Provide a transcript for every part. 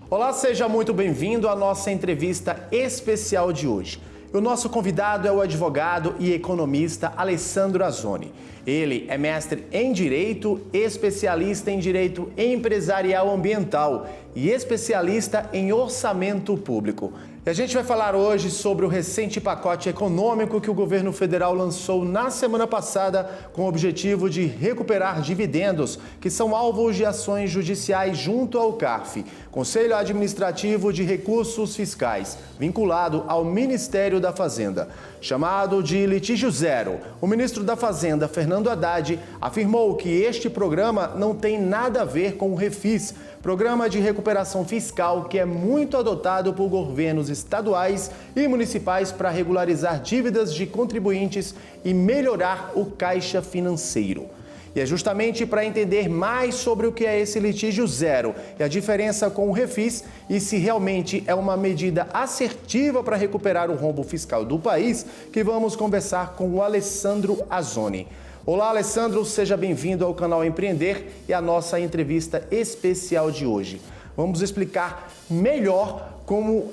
Olá, seja muito bem-vindo à nossa entrevista especial de hoje. O nosso convidado é o advogado e economista Alessandro Azzoni. Ele é mestre em Direito, especialista em Direito Empresarial Ambiental e especialista em Orçamento Público. E a gente vai falar hoje sobre o recente pacote econômico que o governo federal lançou na semana passada com o objetivo de recuperar dividendos que são alvos de ações judiciais junto ao CARF, Conselho Administrativo de Recursos Fiscais, vinculado ao Ministério da Fazenda. Chamado de litígio zero, o ministro da Fazenda, Fernando Haddad, afirmou que este programa não tem nada a ver com o Refis, Programa de Recuperação Fiscal que é muito adotado por governos estaduais e municipais para regularizar dívidas de contribuintes e melhorar o caixa financeiro. E é justamente para entender mais sobre o que é esse litígio zero e a diferença com o Refis e se realmente é uma medida assertiva para recuperar o rombo fiscal do país que vamos conversar com o Alessandro Azzoni. Olá, Alessandro, seja bem-vindo ao canal Empreender e à nossa entrevista especial de hoje. Vamos explicar melhor como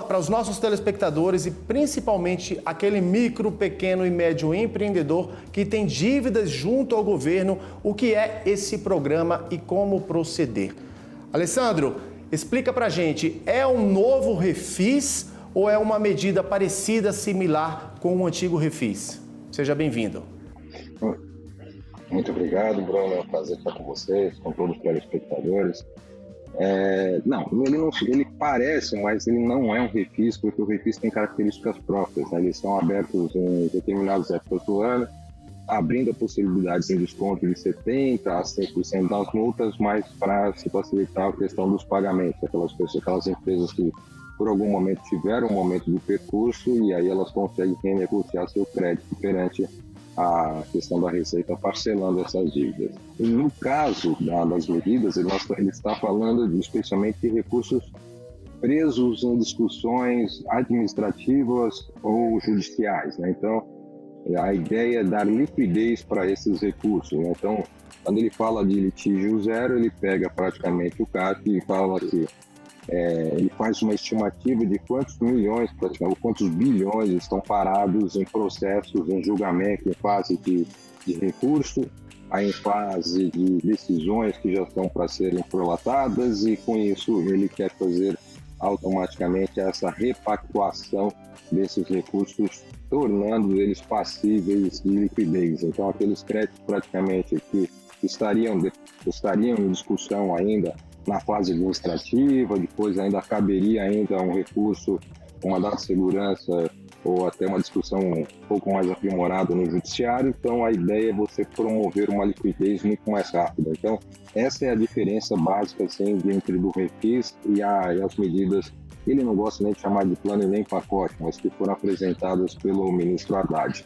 para os nossos telespectadores e principalmente aquele micro, pequeno e médio empreendedor que tem dívidas junto ao governo, o que é esse programa e como proceder. Alessandro, explica pra gente, é um novo Refis ou é uma medida parecida, similar com o antigo Refis? Seja bem-vindo. Muito obrigado, Bruno. É um prazer estar com vocês, com todos os telespectadores. Ele parece, mas ele não é um Refis, porque o Refis tem características próprias, né? Eles são abertos em determinadas épocas do ano, abrindo a possibilidade de desconto de 70% a 100% das multas, mas para se facilitar a questão dos pagamentos, aquelas empresas que por algum momento tiveram um momento de percurso e aí elas conseguem renegociar seu crédito perante a questão da Receita parcelando essas dívidas. E no caso das medidas, ele está falando especialmente de recursos presos em discussões administrativas ou judiciais, né? Então, a ideia é dar liquidez para esses recursos, né? Então, quando ele fala de litígio zero, ele pega praticamente o CARF e fala que ele faz uma estimativa de quantos milhões, praticamente, quantos bilhões estão parados em processos, em julgamento, em fase de recurso, aí em fase de decisões que já estão para serem prolatadas e com isso ele quer fazer automaticamente essa repactuação desses recursos, tornando eles passíveis de liquidez. Então aqueles créditos praticamente que estariam em discussão ainda na fase administrativa, depois ainda caberia ainda um recurso, uma data de segurança ou até uma discussão um pouco mais aprimorada no judiciário. Então a ideia é você promover uma liquidez muito mais rápida. Então essa é a diferença básica assim, entre do Refis e as medidas, ele não gosta nem de chamar de plano e nem pacote, mas que foram apresentadas pelo ministro Haddad.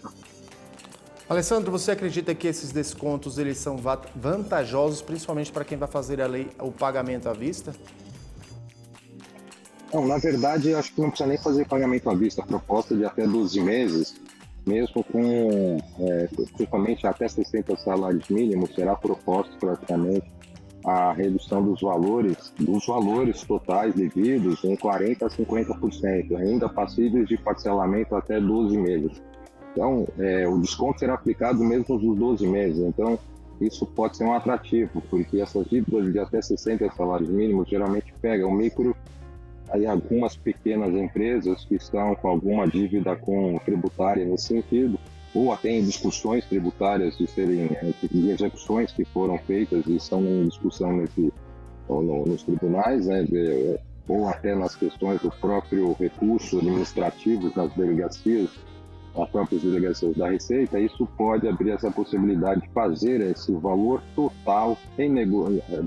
Alessandro, você acredita que esses descontos eles são vantajosos, principalmente para quem vai fazer o pagamento à vista? Não, na verdade, acho que não precisa nem fazer pagamento à vista. A proposta de até 12 meses, mesmo com principalmente até 60 salários mínimos, será proposta praticamente a redução dos valores totais devidos em 40% a 50%, ainda passíveis de parcelamento até 12 meses. Então, o desconto será aplicado mesmo nos 12 meses. Então, isso pode ser um atrativo, porque essas dívidas de até 60 salários mínimos geralmente pegam micro e algumas pequenas empresas que estão com alguma dívida tributária nesse sentido, ou até em discussões tributárias de execuções que foram feitas e estão em discussão nos tribunais, né, ou até nas questões do próprio recurso administrativo das delegacias, as próprias delegacias da Receita. Isso pode abrir essa possibilidade de fazer esse valor total,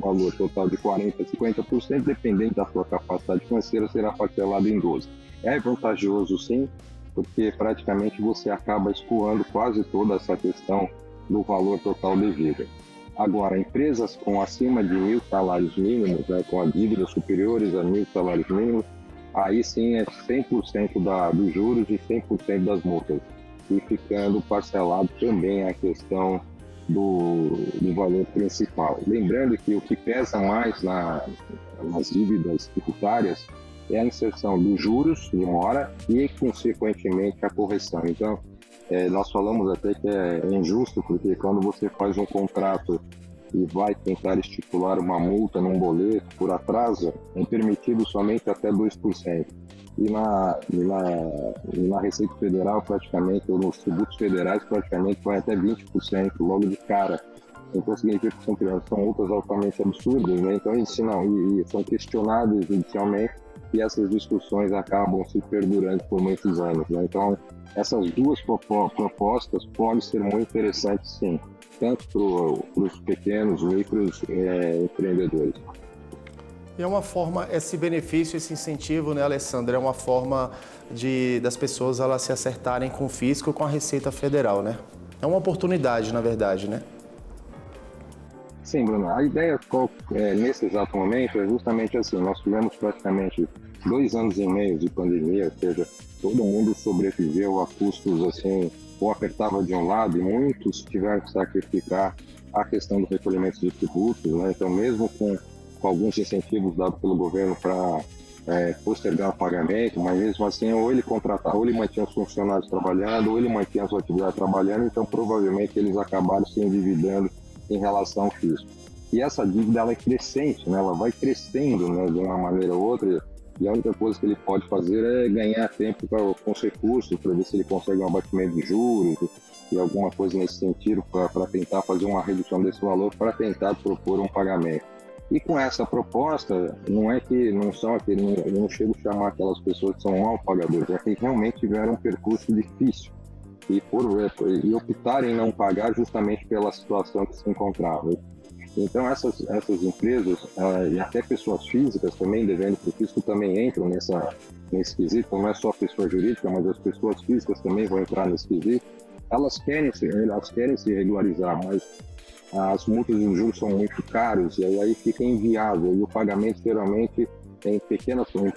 valor total de 40% a 50%, dependendo da sua capacidade financeira, será parcelado em 12. É vantajoso sim, porque praticamente você acaba escoando quase toda essa questão do valor total devido. Agora, empresas com acima de 1.000 salários mínimos, né, com dívidas superiores a 1.000 salários mínimos, aí sim é 100% dos juros e 100% das multas. E ficando parcelado também a questão do valor principal. Lembrando que o que pesa mais nas dívidas tributárias é a inserção dos juros de mora e, consequentemente, a correção. Então, nós falamos até que é injusto, porque quando você faz um contrato e vai tentar estipular uma multa num boleto por atraso, é permitido somente até 2%. E na Receita Federal, praticamente, ou nos tributos federais, praticamente vai até 20% logo de cara. Então, significa que são multas altamente absurdas, né? Então, e são questionadas judicialmente e essas discussões acabam se perdurando por muitos anos, né? Então, essas duas propostas podem ser muito interessantes, sim, tanto para os pequenos e para os empreendedores. E é uma forma, esse benefício, esse incentivo, né, Alessandro, é uma forma das pessoas elas se acertarem com o fisco e com a Receita Federal, né? É uma oportunidade, na verdade, né? Sim, Bruno. A ideia nesse exato momento é justamente assim. Nós tivemos praticamente 2 anos e meio de pandemia, ou seja, todo mundo sobreviveu a custos assim, ou apertava de um lado e muitos tiveram que sacrificar a questão do recolhimento de tributos, né? Então, mesmo com alguns incentivos dados pelo governo para postergar o pagamento, mas mesmo assim, ou ele contratava, ou ele mantinha os funcionários trabalhando, ou ele mantinha a sua atividade trabalhando, então provavelmente eles acabaram se endividando em relação ao fisco. E essa dívida ela é crescente, né? Ela vai crescendo, né, de uma maneira ou outra, e a única coisa que ele pode fazer é ganhar tempo com os recursos, para ver se ele consegue um abatimento de juros e alguma coisa nesse sentido, para tentar fazer uma redução desse valor, para tentar propor um pagamento. E com essa proposta, não chego a chamar aquelas pessoas que são mal pagadores, é que realmente tiveram um percurso difícil e optaram em não pagar justamente pela situação que se encontravam. Então essas empresas e até pessoas físicas também devendo para o fisco também entram nesse quesito, não é só a pessoa jurídica, mas as pessoas físicas também vão entrar nesse quesito. Elas querem se regularizar, mas as multas de juros são muito caros e aí fica inviável e o pagamento geralmente em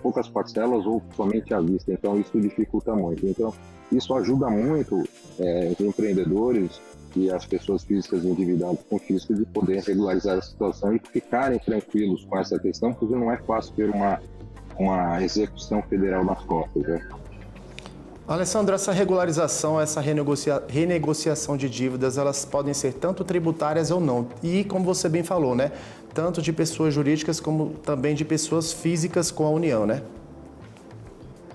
poucas parcelas ou somente à vista, então isso dificulta muito. Então isso ajuda muito os empreendedores e as pessoas físicas endividadas com fisco de poder regularizar a situação e ficarem tranquilos com essa questão, porque não é fácil ter uma execução federal nas costas, né? Alessandro, essa regularização, essa renegociação de dívidas, elas podem ser tanto tributárias ou não. E, como você bem falou, né? Tanto de pessoas jurídicas como também de pessoas físicas com a União, né?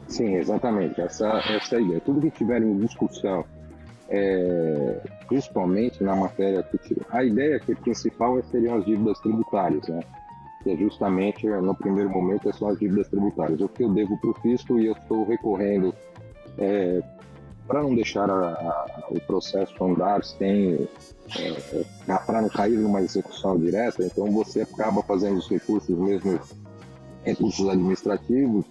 Sim, exatamente. Essa é a ideia. Tudo que tiver em discussão, principalmente na matéria a ideia que principal seriam as dívidas tributárias, né? Que é justamente, no primeiro momento, são as dívidas tributárias. O que eu devo para o fisco e eu estou recorrendo para não deixar o processo andar para não cair numa execução direta, então você acaba fazendo os recursos administrativos,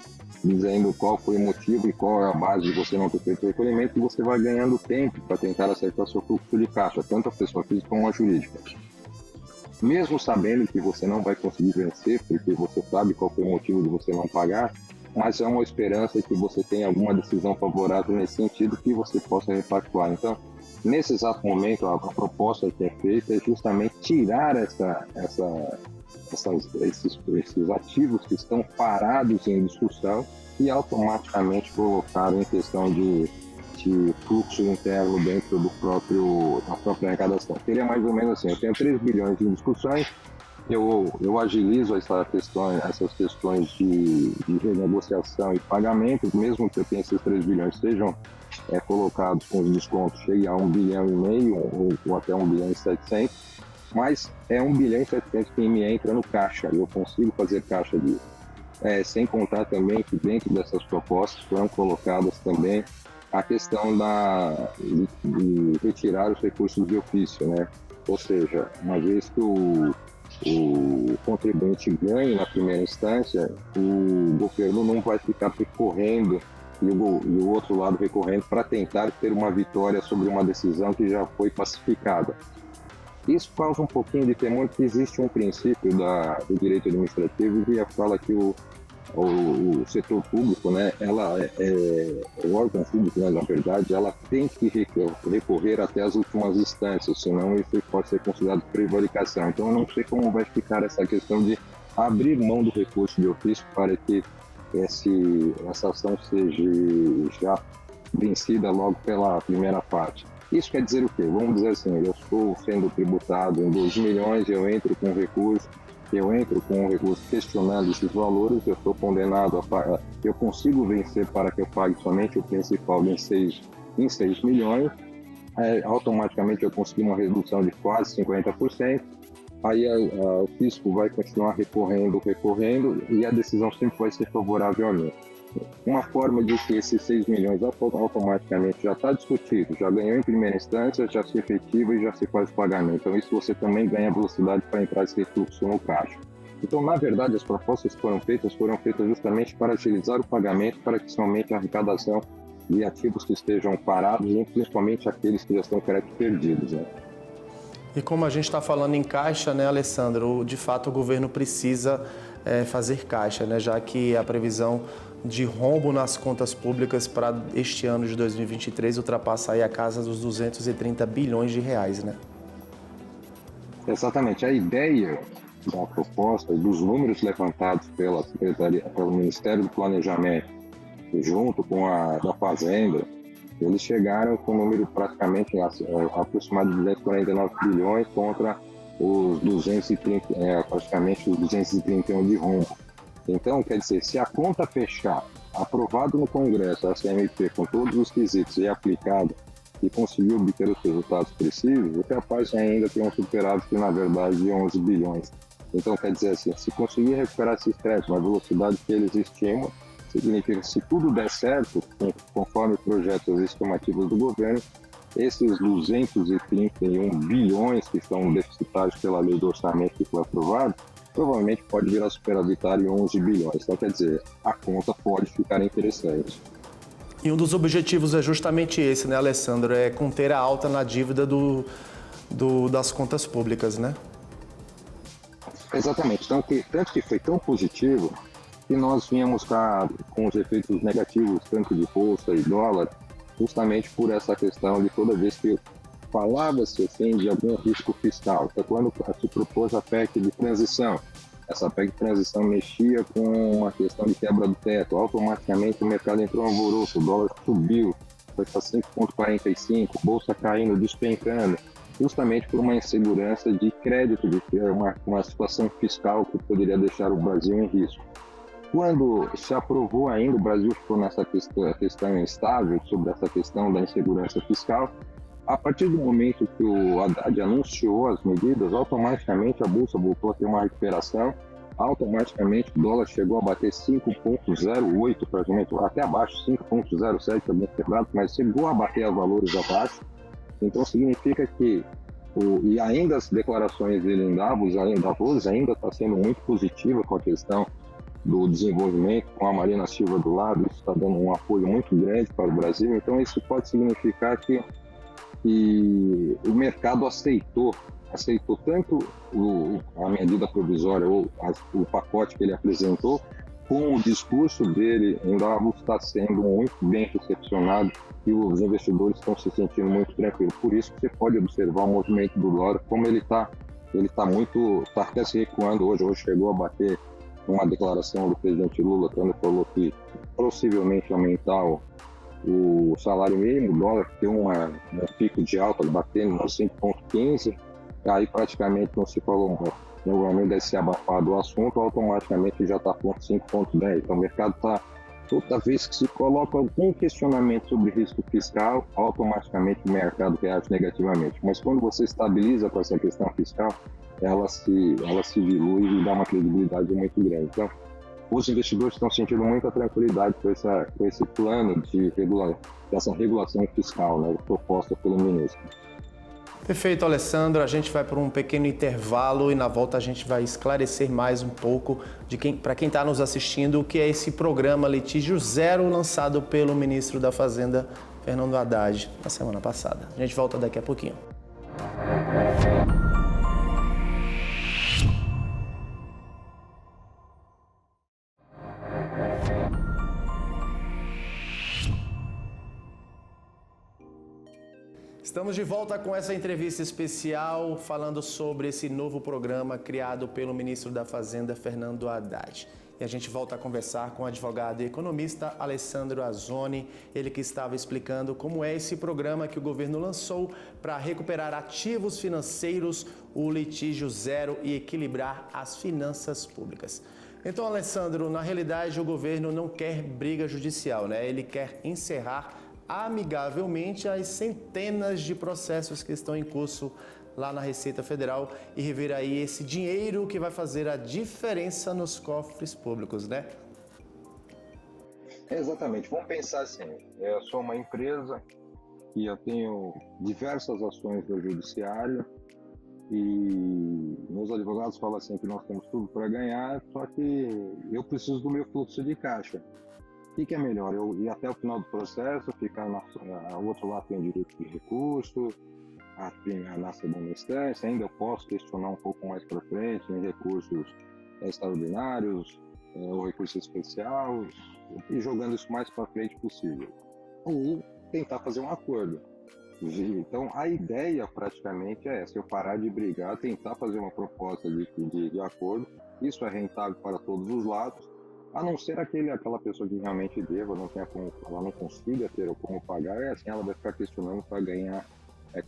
dizendo qual foi o motivo e qual é a base de você não ter feito o recolhimento, e você vai ganhando tempo para tentar acertar seu fluxo de caixa, tanto a pessoa física como a jurídica. Mesmo sabendo que você não vai conseguir vencer, porque você sabe qual foi o motivo de você não pagar, mas é uma esperança que você tenha alguma decisão favorável nesse sentido que você possa repactuar. Então, nesse exato momento, a proposta que é feita é justamente tirar esses ativos que estão parados em discussão e automaticamente colocar em questão de fluxo interno dentro da própria arrecadação. Seria mais ou menos assim, eu tenho 3 bilhões em discussões, eu agilizo essas questões de renegociação e pagamento, mesmo que eu tenha esses 3 bilhões sejam colocados com os descontos, chegue a 1,5 bilhão ou até 1,7 bilhão, mas é 1,7 bilhão que me entra no caixa, eu consigo fazer caixa disso. Sem contar também que dentro dessas propostas foram colocadas também a questão de retirar os recursos de ofício, né? Ou seja, uma vez que o contribuinte ganhe na primeira instância, o governo não vai ficar recorrendo e o outro lado recorrendo para tentar ter uma vitória sobre uma decisão que já foi pacificada. Isso causa um pouquinho de temor, que existe um princípio do direito administrativo que fala que o setor público, né, o órgão público, né, na verdade, ela tem que recorrer até as últimas instâncias, senão isso pode ser considerado prevaricação. Então, eu não sei como vai ficar essa questão de abrir mão do recurso de ofício para que essa ação seja já vencida logo pela primeira parte. Isso quer dizer o quê? Vamos dizer assim, eu estou sendo tributado em 2 milhões, eu entro com recurso questionando esses valores, eu estou condenado a pagar, eu consigo vencer para que eu pague somente o principal em 6 milhões, automaticamente eu consigo uma redução de quase 50%, aí o fisco vai continuar recorrendo, e a decisão sempre vai ser favorável a mim. Uma forma de que esses 6 milhões automaticamente já está discutido, já ganhou em primeira instância, já se efetiva e já se faz o pagamento. Então, isso você também ganha velocidade para entrar esse fluxo no caixa. Então, na verdade, as propostas que foram feitas justamente para agilizar o pagamento, para que somente a arrecadação de ativos que estejam parados, e principalmente aqueles que já estão crédito perdidos, né? E como a gente está falando em caixa, né, Alessandro, de fato o governo precisa fazer caixa, né, já que a previsão de rombo nas contas públicas para este ano de 2023 ultrapassa aí a casa dos 230 bilhões de reais, né? Exatamente. A ideia da proposta, dos números levantados pelo Ministério do Planejamento, junto com a da Fazenda, eles chegaram com um número praticamente aproximado de 249 bilhões contra os 230, praticamente os 231 de rombo. Então, quer dizer, se a conta fechar, aprovado no Congresso, a CMP, com todos os quesitos e aplicado, e conseguir obter os resultados precisos, é capaz de ainda ter um superávit, na verdade, de 11 bilhões. Então, quer dizer assim, se conseguir recuperar esses créditos na velocidade que eles estimam, significa que se tudo der certo, conforme projetos estimativos do governo, esses 231 bilhões que estão deficitários pela lei do orçamento que foi aprovado, provavelmente pode virar superavitário em 11 bilhões. Então, quer dizer, a conta pode ficar interessante. E um dos objetivos é justamente esse, né, Alessandro? É conter a alta na dívida das contas públicas, né? Exatamente. Então, tanto que foi tão positivo que nós vínhamos com os efeitos negativos, tanto de bolsa e dólar, justamente por essa questão de toda vez que falava-se assim, de algum risco fiscal. Então, quando se propôs a PEC de transição, essa PEC de transição mexia com a questão de quebra do teto, automaticamente o mercado entrou em alvoroço, o dólar subiu, foi para 5,45, bolsa caindo, despencando, justamente por uma insegurança de crédito, de ter uma situação fiscal que poderia deixar o Brasil em risco. Quando se aprovou ainda, o Brasil ficou nessa questão instável, sobre essa questão da insegurança fiscal. A partir do momento que o Haddad anunciou as medidas, automaticamente a Bolsa voltou a ter uma recuperação, automaticamente o dólar chegou a bater 5,08, praticamente, até abaixo, 5,07, é bem quebrado, mas chegou a bater a valores abaixo. Então significa que, e ainda as declarações dele em Davos ainda está sendo muito positiva com a questão do desenvolvimento, com a Marina Silva do lado, isso está dando um apoio muito grande para o Brasil. Então isso pode significar que o mercado aceitou tanto a medida provisória ou o pacote que ele apresentou, com o discurso dele em Davos está sendo muito bem recepcionado e os investidores estão se sentindo muito tranquilos. Por isso que você pode observar o movimento do dólar, como ele está até se recuando hoje chegou a bater uma declaração do presidente Lula, quando falou que possivelmente aumentar o salário mínimo, o dólar tem um pico de alta, batendo no 5,15, aí praticamente não se falou, normalmente deve ser abafado o assunto, automaticamente já está com 5,10. Então o mercado está, toda vez que se coloca algum questionamento sobre risco fiscal, automaticamente o mercado reage negativamente. Mas quando você estabiliza com essa questão fiscal, ela se dilui e dá uma credibilidade muito grande. Então, os investidores estão sentindo muita tranquilidade com esse plano dessa regulação fiscal, né, proposta pelo ministro. Perfeito, Alessandro. A gente vai para um pequeno intervalo e na volta a gente vai esclarecer mais um pouco para quem está nos assistindo o que é esse programa Litígio Zero lançado pelo ministro da Fazenda, Fernando Haddad, na semana passada. A gente volta daqui a pouquinho. Estamos de volta com essa entrevista especial falando sobre esse novo programa criado pelo ministro da Fazenda, Fernando Haddad. E a gente volta a conversar com o advogado e economista Alessandro Azzoni, ele que estava explicando como é esse programa que o governo lançou para recuperar ativos financeiros, o litígio zero e equilibrar as finanças públicas. Então, Alessandro, na realidade o governo não quer briga judicial, né? Ele quer encerrar amigavelmente as centenas de processos que estão em curso lá na Receita Federal e rever aí esse dinheiro que vai fazer a diferença nos cofres públicos, né? Exatamente. Vamos pensar assim, eu sou uma empresa e eu tenho diversas ações no judiciário e meus advogados falam assim que nós temos tudo para ganhar, só que eu preciso do meu fluxo de caixa. O que é melhor? Eu ir até o final do processo, ficar o outro lado tem direito de recurso, na segunda instância, ainda eu posso questionar um pouco mais para frente em recursos extraordinários ou recurso especial, e jogando isso mais para frente possível. Ou tentar fazer um acordo. Então, a ideia praticamente é essa, eu parar de brigar, tentar fazer uma proposta de acordo, isso é rentável para todos os lados, a não ser aquela pessoa que realmente deva, ela não consiga ter como pagar, assim ela vai ficar questionando para ganhar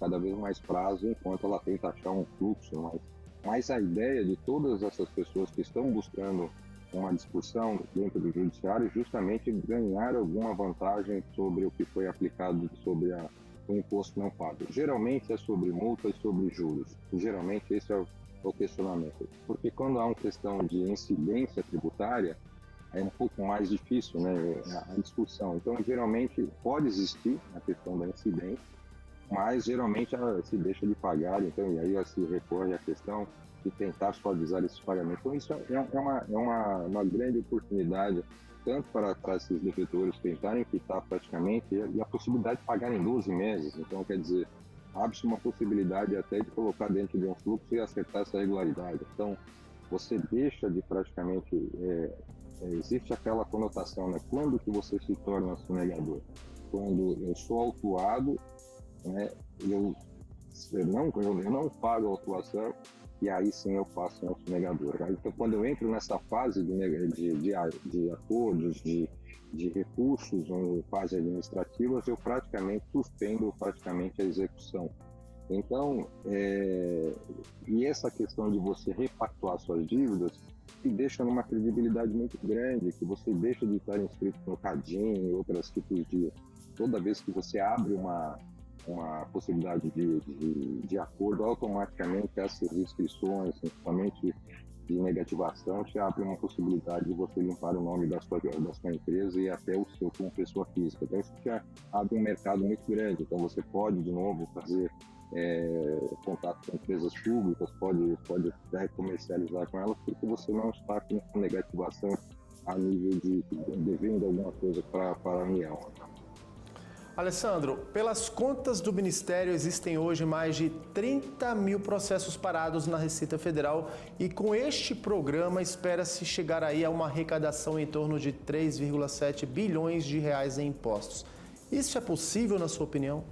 cada vez mais prazo, enquanto ela tenta achar um fluxo. Mas a ideia de todas essas pessoas que estão buscando uma discussão dentro do judiciário é justamente ganhar alguma vantagem sobre o que foi aplicado sobre o imposto não pago. Geralmente é sobre multa e sobre juros. Geralmente esse é o questionamento. Porque quando há uma questão de incidência tributária, é um pouco mais difícil, né, a discussão. Então, geralmente, pode existir a questão da incidência, mas geralmente ela se deixa de pagar, então, e aí se recorre à questão de tentar suavizar esses pagamentos. Então, isso é uma grande oportunidade, tanto para esses devedores tentarem quitar praticamente, e a possibilidade de pagar em 12 meses. Então, quer dizer, abre-se uma possibilidade até de colocar dentro de um fluxo e acertar essa regularidade. Então, você deixa de praticamente... existe aquela conotação, né? Quando que você se torna sonegador? Quando eu sou autuado, né? Eu não pago a autuação e aí sim eu passo a sonegador. Então, quando eu entro nessa fase de acordos, de recursos, ou fase administrativas, eu praticamente suspendo a execução. Então, e essa questão de você repactuar suas dívidas te deixa numa credibilidade muito grande, que você deixa de estar inscrito no CADIM e outros tipos de... Toda vez que você abre uma possibilidade de acordo, automaticamente essas inscrições, principalmente de negativação, te abre uma possibilidade de você limpar o nome da sua empresa e até o seu como pessoa física. Então, isso já abre um mercado muito grande. Então, você pode, de novo, fazer contato com empresas públicas, pode comercializar com elas, porque você não está com negativação a nível de devendo alguma coisa para a União. Alessandro, pelas contas do Ministério, existem hoje mais de 30 mil processos parados na Receita Federal e com este programa espera-se chegar aí a uma arrecadação em torno de 3,7 bilhões de reais em impostos. Isso é possível, na sua opinião?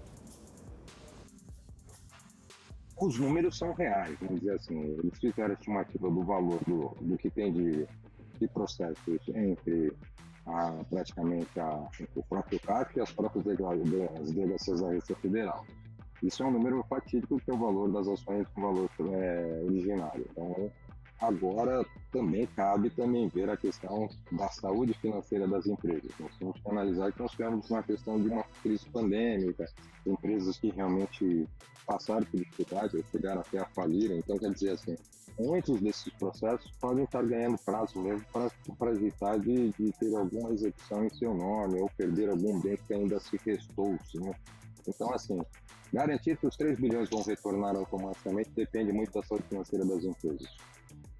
Os números são reais, vamos dizer assim. Eles fizeram a estimativa do valor do que tem de processos entre praticamente o próprio CAC e as próprias delegacias da Receita Federal. Isso é um número fatídico, que é o valor das ações com valor originário. Então, agora também cabe ver a questão da saúde financeira das empresas. Nós temos que analisar que nós tivemos uma questão de uma crise pandêmica, empresas que realmente passaram por dificuldades, chegaram até a falir. Então, quer dizer assim, muitos desses processos podem estar ganhando prazo mesmo para evitar de ter alguma execução em seu nome ou perder algum bem que ainda se restou, né? Então, assim, garantir que os 3 bilhões vão retornar automaticamente depende muito da saúde financeira das empresas.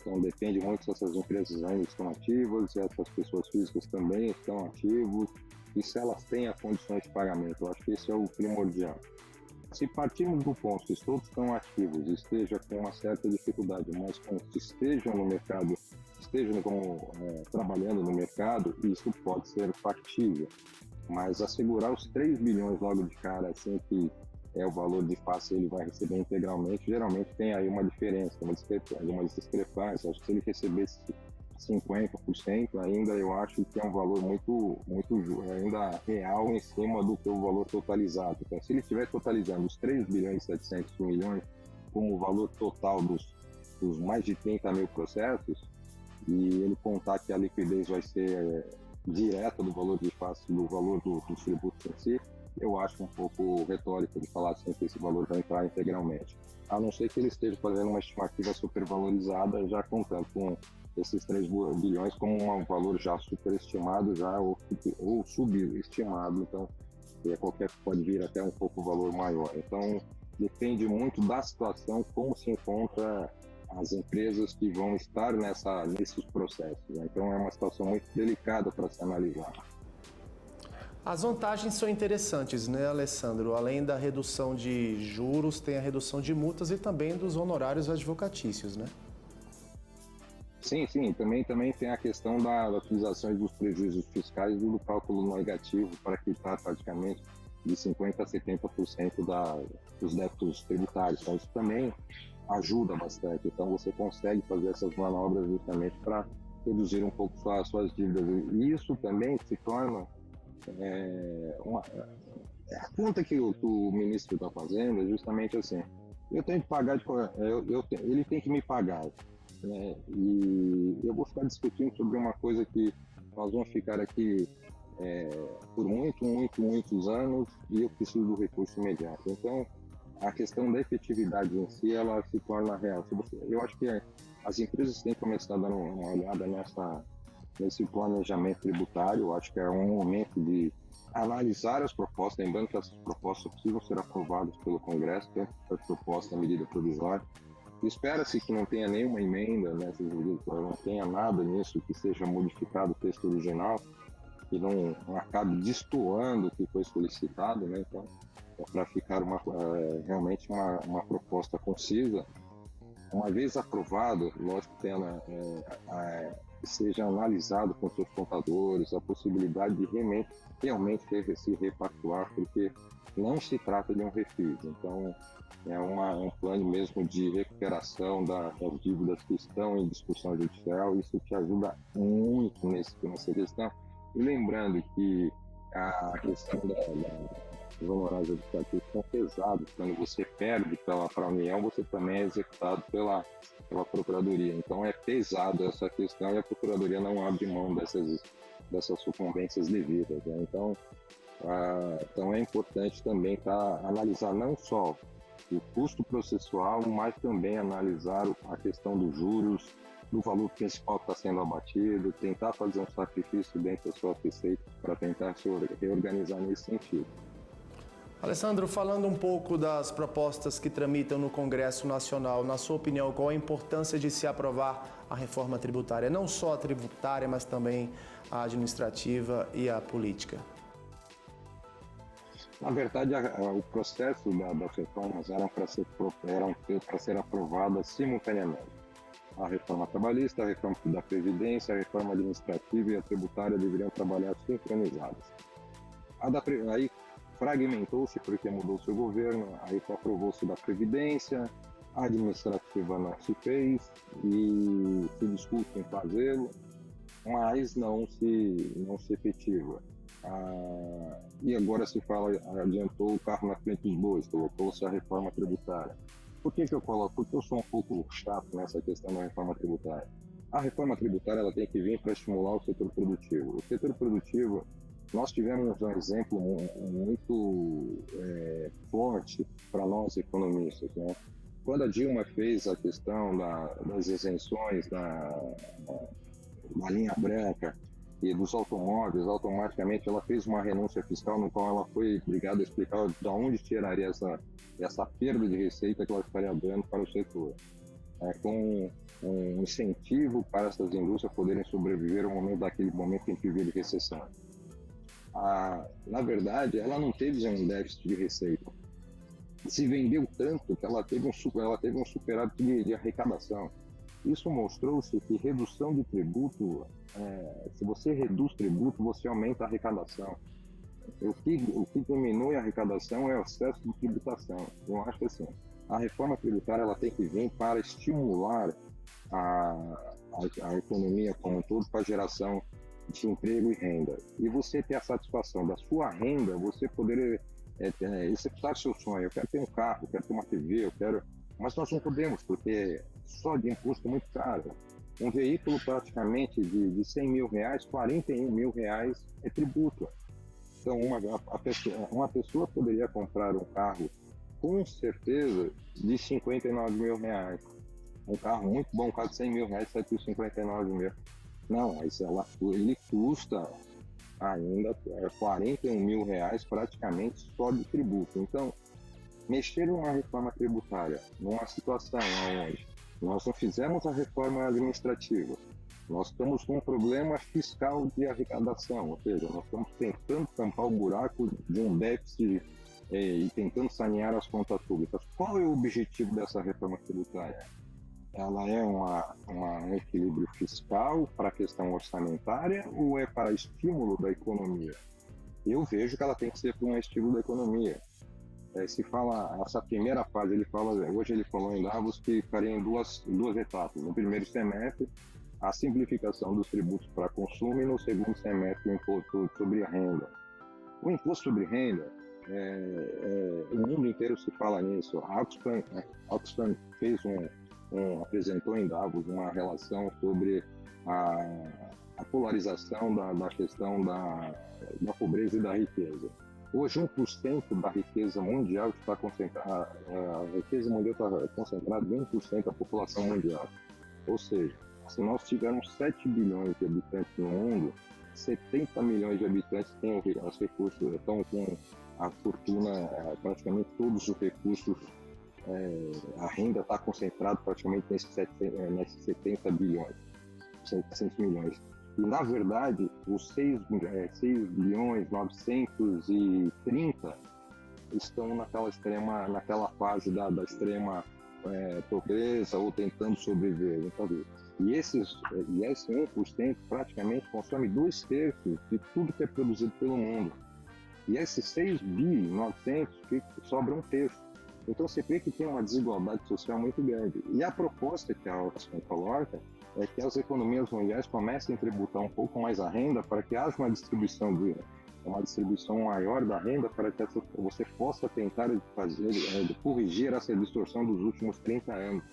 Então, depende muito se essas empresas ainda estão ativas, se essas pessoas físicas também estão ativas e se elas têm as condições de pagamento. Eu acho que esse é o primordial. Se partirmos do ponto que todos estão ativos, estejam com uma certa dificuldade, mas estejam no mercado, trabalhando no mercado, isso pode ser factível. Mas assegurar os 3 bilhões logo de cara, assim, que o valor de face ele vai receber integralmente, geralmente tem aí uma diferença, uma discrepância. Acho que se ele recebesse 50% ainda, eu acho que é um valor muito ainda real em cima do teu valor totalizado. Então, se ele estiver totalizando os 3 bilhões e 700 milhões como o valor total dos mais de 30 mil processos, e ele contar que a liquidez vai ser direta do valor de face, do valor dos tributos em si, eu acho um pouco retórico de falar assim que esse valor vai entrar integralmente. A não ser que ele esteja fazendo uma estimativa supervalorizada, já contando com esses 3 bilhões como um valor já superestimado ou subestimado. Então, pode vir até um pouco valor maior. Então, depende muito da situação, como se encontra as empresas que vão estar nesses processos, né? Então é uma situação muito delicada para se analisar. As vantagens são interessantes, né, Alessandro? Além da redução de juros, tem a redução de multas e também dos honorários advocatícios, né? Sim. Também tem a questão da utilização dos prejuízos fiscais e do cálculo negativo para quitar praticamente de 50% a 70% dos débitos tributários. Então isso também ajuda bastante. Então você consegue fazer essas manobras justamente para reduzir um pouco suas dívidas. E isso também se torna a conta que o ministro está fazendo é justamente assim: eu tenho que pagar, ele tem que me pagar, né? E eu vou ficar discutindo sobre uma coisa que nós vamos ficar aqui por muitos anos, e eu preciso do recurso imediato. Então a questão da efetividade em si, ela se torna real. Eu acho que as empresas têm que começar a dar uma olhada nesse planejamento tributário. Eu acho que é um momento de analisar as propostas, lembrando que essas propostas precisam ser aprovadas pelo Congresso, tanto a proposta, a medida provisória. Espera-se que não tenha nenhuma emenda nessas medidas, não tenha nada nisso que seja modificado o texto original, que não acabe destoando o que foi solicitado, né? Então, para ficar realmente uma proposta concisa. Uma vez aprovado, lógico que seja analisado com seus contadores a possibilidade de realmente se repactuar, porque não se trata de um refis. Então, é um plano mesmo de recuperação das dívidas que estão em discussão judicial. Isso te ajuda muito nessa questão. E lembrando que a questão dos honorários educativos são pesados. Quando você perde para a União, você também é executado pela Procuradoria. Então é pesado essa questão, e a Procuradoria não abre mão dessas sucumbências devidas, né? Então é importante também analisar não só o custo processual, mas também analisar a questão dos juros, do valor principal que está sendo abatido, tentar fazer um sacrifício dentro da sua receita para tentar se reorganizar nesse sentido. Alessandro, falando um pouco das propostas que tramitam no Congresso Nacional, na sua opinião, qual a importância de se aprovar a reforma tributária? Não só a tributária, mas também a administrativa e a política. Na verdade, o processo das reformas eram para ser aprovadas simultaneamente. A reforma trabalhista, a reforma da Previdência, a reforma administrativa e a tributária deveriam trabalhar sincronizadas. Aí fragmentou-se porque mudou-se o governo, aí aprovou-se da Previdência, a administrativa não se fez e se discute em fazê-lo, mas não se efetiva. E agora se fala, adiantou o carro na frente dos bois, colocou-se a reforma tributária. Por que eu coloco? Porque eu sou um pouco chato nessa questão da reforma tributária. A reforma tributária ela tem que vir para estimular o setor produtivo. O setor produtivo, nós tivemos um exemplo muito forte para nós economistas, né? Quando a Dilma fez a questão das isenções da linha branca e dos automóveis, automaticamente ela fez uma renúncia fiscal no qual ela foi obrigada a explicar de onde tiraria essa perda de receita que ela estaria dando para o setor, com um incentivo para essas indústrias poderem sobreviver ao daquele momento em que vive recessão. Na verdade, ela não teve um déficit de receita. Se vendeu tanto que ela teve um superávit de arrecadação. Isso mostrou-se que redução de tributo, se você reduz tributo, você aumenta a arrecadação. O que diminui a arrecadação é o excesso de tributação. Eu acho que assim, a reforma tributária ela tem que vir para estimular a economia como um todo para a geração de emprego e renda. E você ter a satisfação da sua renda, você poder executar seu sonho. Eu quero ter um carro, eu quero ter uma TV, mas nós não podemos, porque só de imposto é muito caro. Um veículo praticamente de 100 mil reais, 41 mil reais é tributo. Então, uma pessoa poderia comprar um carro, com certeza, de 59 mil reais. Um carro muito bom, um carro de 100 mil reais, sai por 59 mil. Não, mas ele custa ainda 41 mil reais praticamente só de tributo. Então, mexer numa reforma tributária, numa situação onde nós não fizemos a reforma administrativa, nós estamos com um problema fiscal de arrecadação, ou seja, nós estamos tentando tampar o buraco de um déficit e tentando sanear as contas públicas. Qual é o objetivo dessa reforma tributária? Ela é um equilíbrio fiscal para a questão orçamentária ou é para estímulo da economia? Eu vejo que ela tem que ser para um estímulo da economia. Se fala, essa primeira fase, hoje ele falou em Davos que ficaria em duas etapas. No primeiro semestre, a simplificação dos tributos para consumo e no segundo semestre, o imposto sobre renda. O imposto sobre renda, o mundo inteiro se fala nisso. A Oxfam fez apresentou em Davos uma relação sobre a polarização da questão da pobreza e da riqueza. Hoje, 1% da riqueza mundial está concentrada, a riqueza mundial está concentrada em 1% da população mundial. Ou seja, se nós tivermos 7 bilhões de habitantes no mundo, 70 milhões de habitantes têm os recursos, estão com a fortuna, praticamente todos os recursos, a renda está concentrada praticamente nesses 70 bilhões, 700 milhões. E, na verdade, os 6 bilhões 930 estão naquela fase da extrema pobreza ou tentando sobreviver. E esse 1% praticamente consome 2/3 de tudo que é produzido pelo mundo. E esses 6 bi 900 sobra 1/3. Então você vê que tem uma desigualdade social muito grande. E a proposta que a Oxfam coloca é que as economias mundiais comecem a tributar um pouco mais a renda para que haja uma distribuição maior da renda para que você possa tentar corrigir essa distorção dos últimos 30 anos.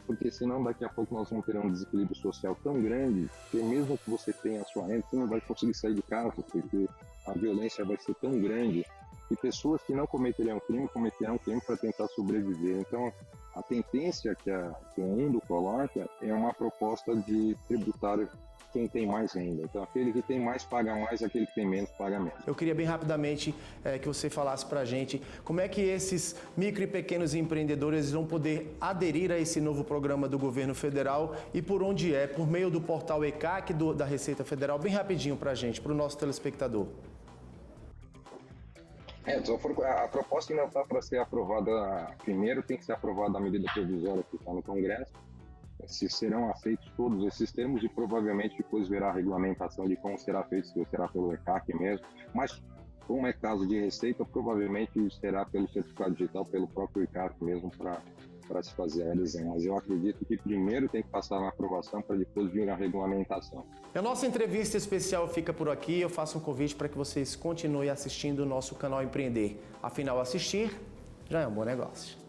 Porque senão daqui a pouco nós vamos ter um desequilíbrio social tão grande que mesmo que você tenha a sua renda, você não vai conseguir sair de casa, porque a violência vai ser tão grande e pessoas que não cometerão crime para tentar sobreviver. Então, a tendência que o mundo coloca é uma proposta de tributar quem tem mais renda. Então, aquele que tem mais paga mais, aquele que tem menos paga menos. Eu queria bem rapidamente que você falasse para a gente como é que esses micro e pequenos empreendedores vão poder aderir a esse novo programa do governo federal e por onde por meio do portal ECAC da Receita Federal, bem rapidinho para a gente, para o nosso telespectador. A proposta ainda está para ser aprovada. Primeiro tem que ser aprovada a medida provisória que está no Congresso. Se serão aceitos todos esses termos e provavelmente depois verá a regulamentação de como será feito, se será pelo ECAC mesmo. Mas, como é caso de receita, provavelmente será pelo certificado digital, pelo próprio ECAC mesmo para se fazer a adesão. Mas eu acredito que primeiro tem que passar na aprovação para depois vir a regulamentação. A nossa entrevista especial fica por aqui. Eu faço um convite para que vocês continuem assistindo o nosso canal Empreender. Afinal, assistir já é um bom negócio.